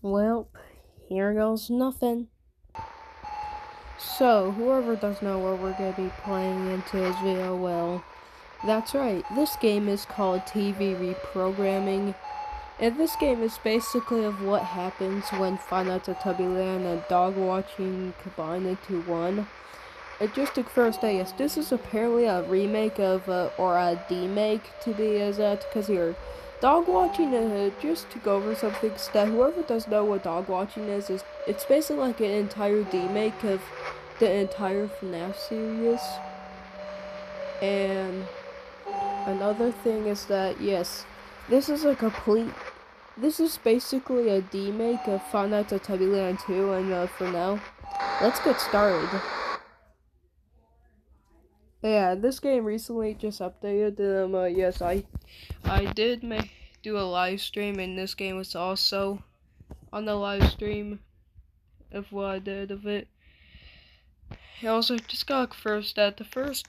Well, here goes nothing. So, whoever does know what we're going to be playing in today's video, well, that's right. This game is called Reprogramming. And this game is basically of what happens when Five Nights at Tubbyland and dog watching combine into one. And just to first say, yes, this is apparently a remake of, or a demake to be exact, because here, dog watching, just to go over some things that whoever does know what dog watching is it's basically like an entire demake of the entire FNAF series. And another thing is that, yes, this is basically a demake of Five Nights at Tubbyland 2, and for now, let's get started. Yeah, this game recently just updated, and yes, I did do a live stream, and this game was also on the live stream of what I did of it. I also just got first that the first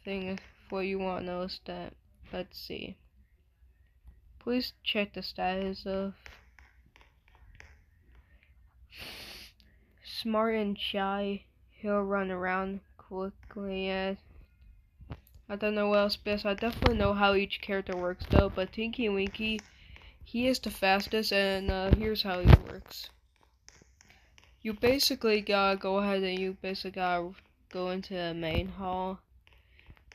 thing what you want to know is that, let's see. Please check the status of Smart and Shy. He'll run around quickly. I don't know what else best. I definitely know how each character works though, but Tinky Winky, he is the fastest, and here's how he works. You basically gotta go ahead and you basically gotta go into the main hall,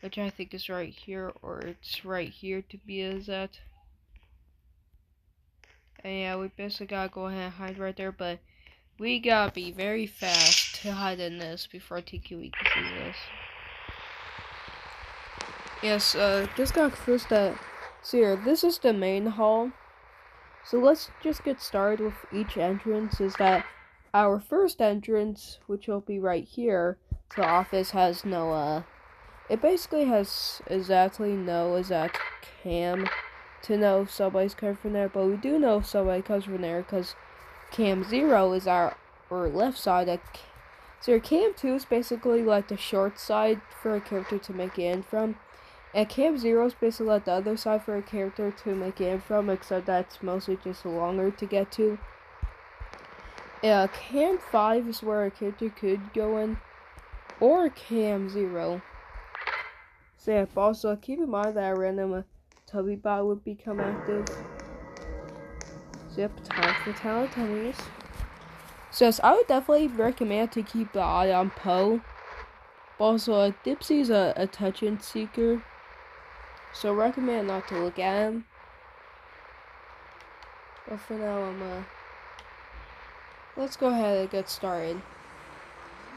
which I think is right here, or it's right here to be exact. And yeah, we basically gotta go ahead and hide right there, but we gotta be very fast to hide in this before Tinky Winky sees us. Yes, just got first that. So here, this is the main hall. So let's just get started with each entrance. Is that our first entrance, which will be right here, to the office, has no, it basically has exactly no exact cam to know if somebody's coming from there, but we do know if somebody comes from there, because cam 0 is our left side. So cam 2 is basically like the short side for a character to make it in from. And cam 0 is basically like the other side for a character to make it in from, except that's mostly just longer to get to. Cam 5 is where a character could go in, or cam 0. So yeah, also keep in mind that a random Tubby bot would become active. So yep, time for talent tummies. So yes, I would definitely recommend to keep an eye on Poe. Also, DIPSY's a attention seeker, so recommend not to look at him. But for now, let's go ahead and get started.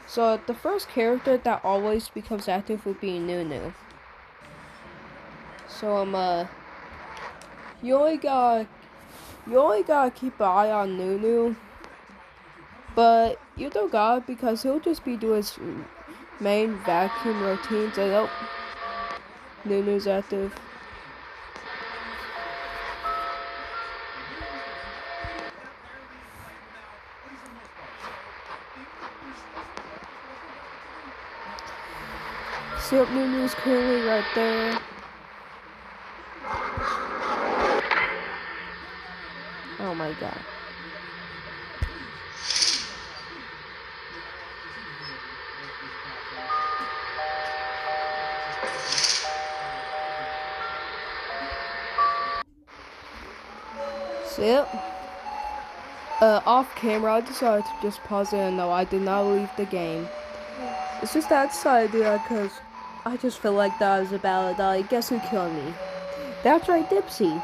So the first character that always becomes active would be Nunu. So you only gotta keep an eye on Nunu, but you don't gotta, because he'll just be doing his main vacuum routines. And oh, Nunu's active. See up, Nunu's currently right there. Oh my god. See up. Off camera, I decided to just pause it, and no, I did not leave the game. It's just that I decided to do that because I just feel like that was about it. Guess who killed me? That's right, DIPSY.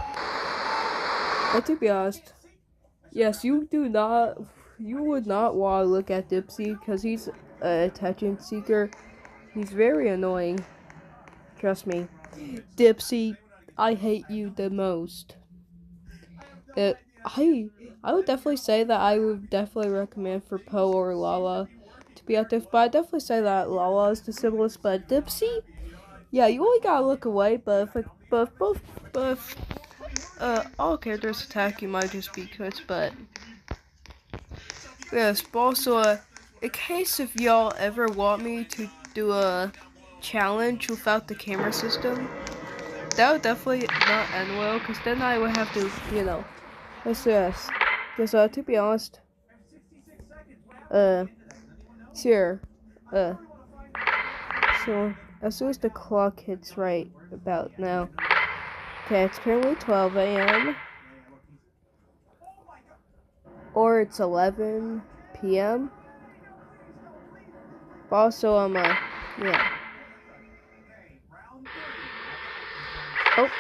But to be honest, yes, you would not want to look at DIPSY because he's an attention seeker. He's very annoying. Trust me. DIPSY, I hate you the most. I would definitely say that I would definitely recommend for Poe or Lala to be active, but I definitely say that Lala is the simplest. But DIPSY, yeah, you only gotta look away. But if all characters attack, you might just be crits. But yes, but also in case if y'all ever want me to do a challenge without the camera system, that would definitely not end well, because then I would have to, let's do this. Cause to be honest, here, so as soon as the clock hits right about now. Okay, it's currently 12 a.m. or it's 11 p.m. But also, yeah. Oh,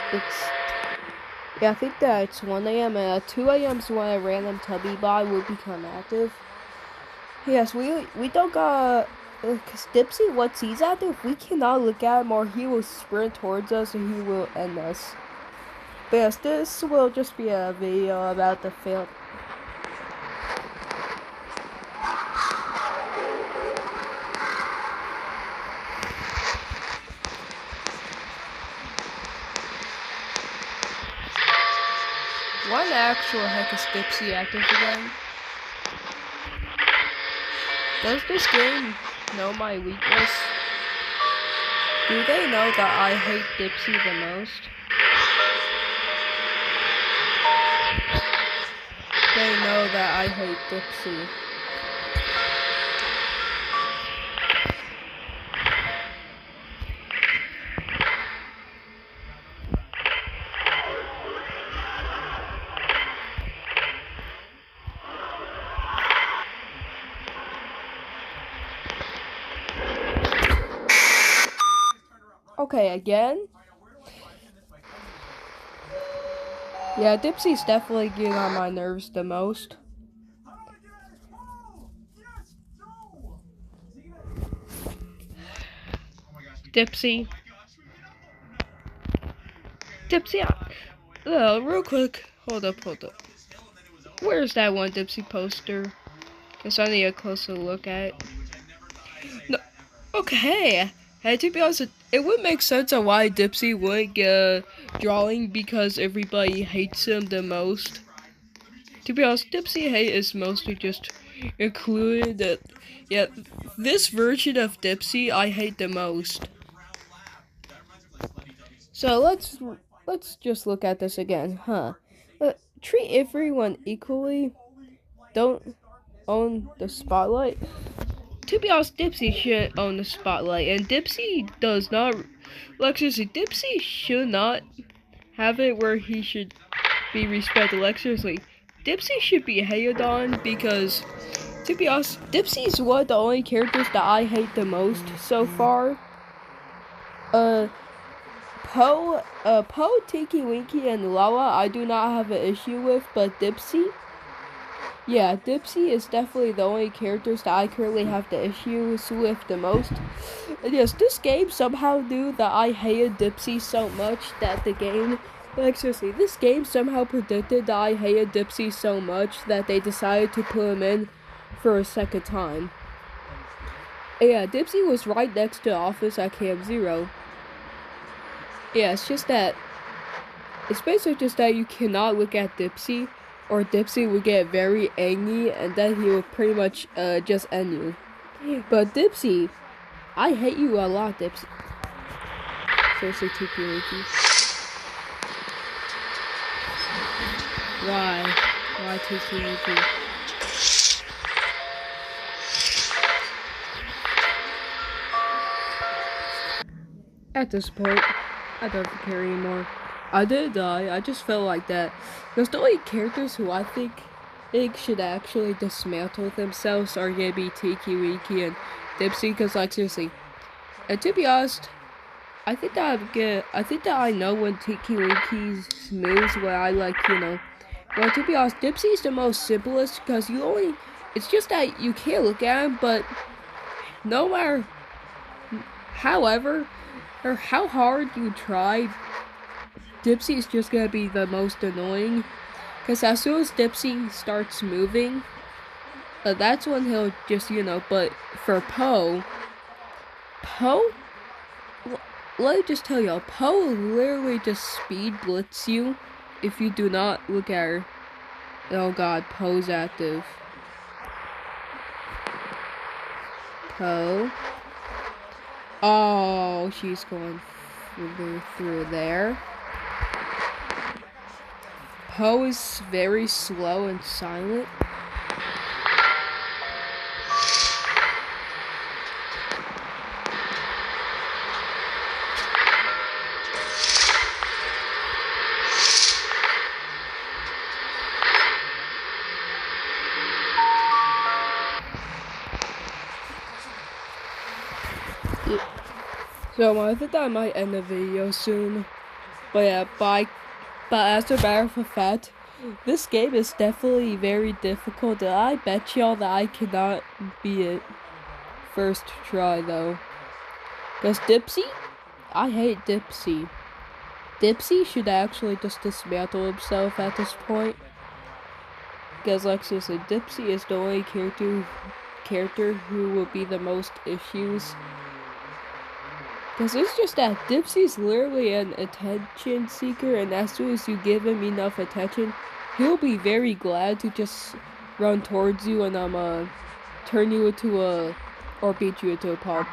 yeah, I think that it's 1 a.m. and at 2 a.m. is when a random tubby bot will become active. Yes, we don't got, cause Dipsy, once he's active, we cannot look at him or he will sprint towards us and he will end us. But yes, this will just be a video about the fail. Why the actual heck is Dipsy active again? Does this game know my weakness? Do they know that I hate Dipsy the most? They know that I hate Dipsy. Okay, again? Yeah, Dipsy's definitely getting on my nerves the most. Dipsy. Real quick. Hold up. Where's that one Dipsy poster? Guess I need a closer look at it. No. Okay. Hey, to be honest, it would make sense on why Dipsy wouldn't get a drawing because everybody hates him the most. To be honest, Dipsy hate is mostly just included that. Yeah, this version of Dipsy I hate the most. So let's just look at this again, huh? Treat everyone equally. Don't own the spotlight. To be honest, Dipsy shouldn't own the spotlight, and Dipsy does not. Like seriously, Dipsy should not have it where he should be respected. Like seriously, Dipsy should be hated on because, to be honest, Dipsy is one of the only characters that I hate the most so far. Poe, Tinky Winky, and Lala I do not have an issue with, but Dipsy, yeah, Dipsy is definitely the only characters that I currently have the issues with the most. And yes, this game somehow knew that I hated Dipsy so much that the game, like seriously, this game somehow predicted that I hated Dipsy so much that they decided to put him in for a second time. And yeah, Dipsy was right next to the office at Camp Zero. Yeah, it's basically just that you cannot look at Dipsy, or Dipsy would get very angry, and then he would pretty much just end you. But Dipsy, I hate you a lot, Dipsy. Seriously, Tinky Winky. Why Tinky Winky? At this point, I don't care anymore. I didn't die, I just felt like that. There's the only characters who I think should actually dismantle themselves are gonna be Tinky Winky and Dipsy, because like seriously. And to be honest, I think that I know when Tinky Winky's moves where I like, well, to be honest, Dipsy's the most simplest because it's just that you can't look at him, but no matter how hard you try, Dipsy is just gonna be the most annoying. Because as soon as Dipsy starts moving, that's when he'll just, but for Poe, let me just tell y'all, Poe literally just speed blitz you if you do not look at her. Oh god, Poe's active. Poe. Oh, she's going through there. Poe is very slow and silent. So I think I might end the video soon. But yeah, but as a matter of fact, this game is definitely very difficult. And I bet y'all that I cannot beat it first try though. Cause DIPSY? I hate DIPSY. DIPSY should actually just dismantle himself at this point. Because like seriously, DIPSY is the only character who will be the most issues. Because it's just that DIPSY's literally an attention seeker, and as soon as you give him enough attention, he'll be very glad to just run towards you and turn you into or beat you into a pulp.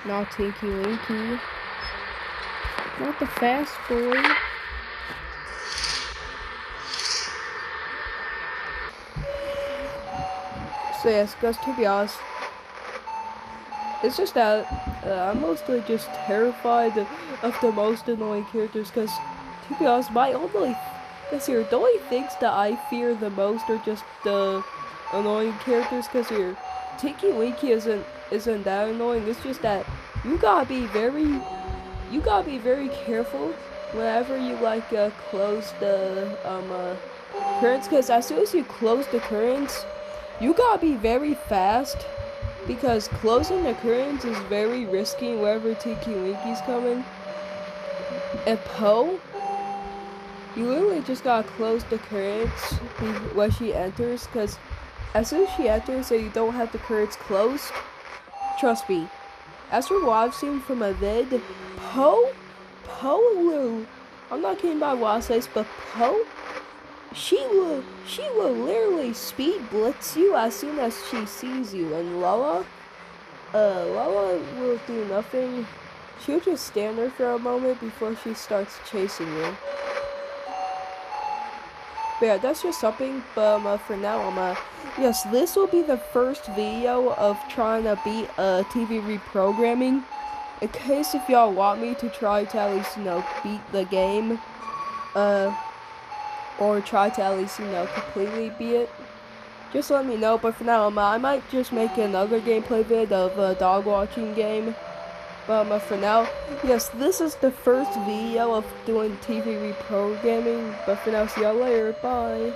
Not Tinky Winky. Not the fast boy. So yes, guys, to be honest, it's just that I'm mostly just terrified of the most annoying characters, because to be honest, the only things that I fear the most are just the annoying characters, because here, Tinky Winky isn't that annoying. It's just that you gotta be very careful whenever you close the currents, because as soon as you close the currents, you gotta be very fast. Because closing the currents is very risky wherever Tinky Winky's coming. And Poe, you literally just gotta close the currents when she enters, because as soon as she enters and you don't have the currents closed, trust me, as from what I've seen from a vid, Poe will, I'm not kidding about what I say, but Poe, she will literally speed blitz you as soon as she sees you, and Lola will do nothing. She'll just stand there for a moment before she starts chasing you. But yeah, that's just something. But for now, yes, this will be the first video of trying to beat TV reprogramming. In case if y'all want me to try to at least beat the game, or try to at least completely beat it, just let me know. But for now, I might just make another gameplay vid of a dog watching game. But for now, yes, this is the first video of doing TV reprogramming. But for now, see y'all later. Bye.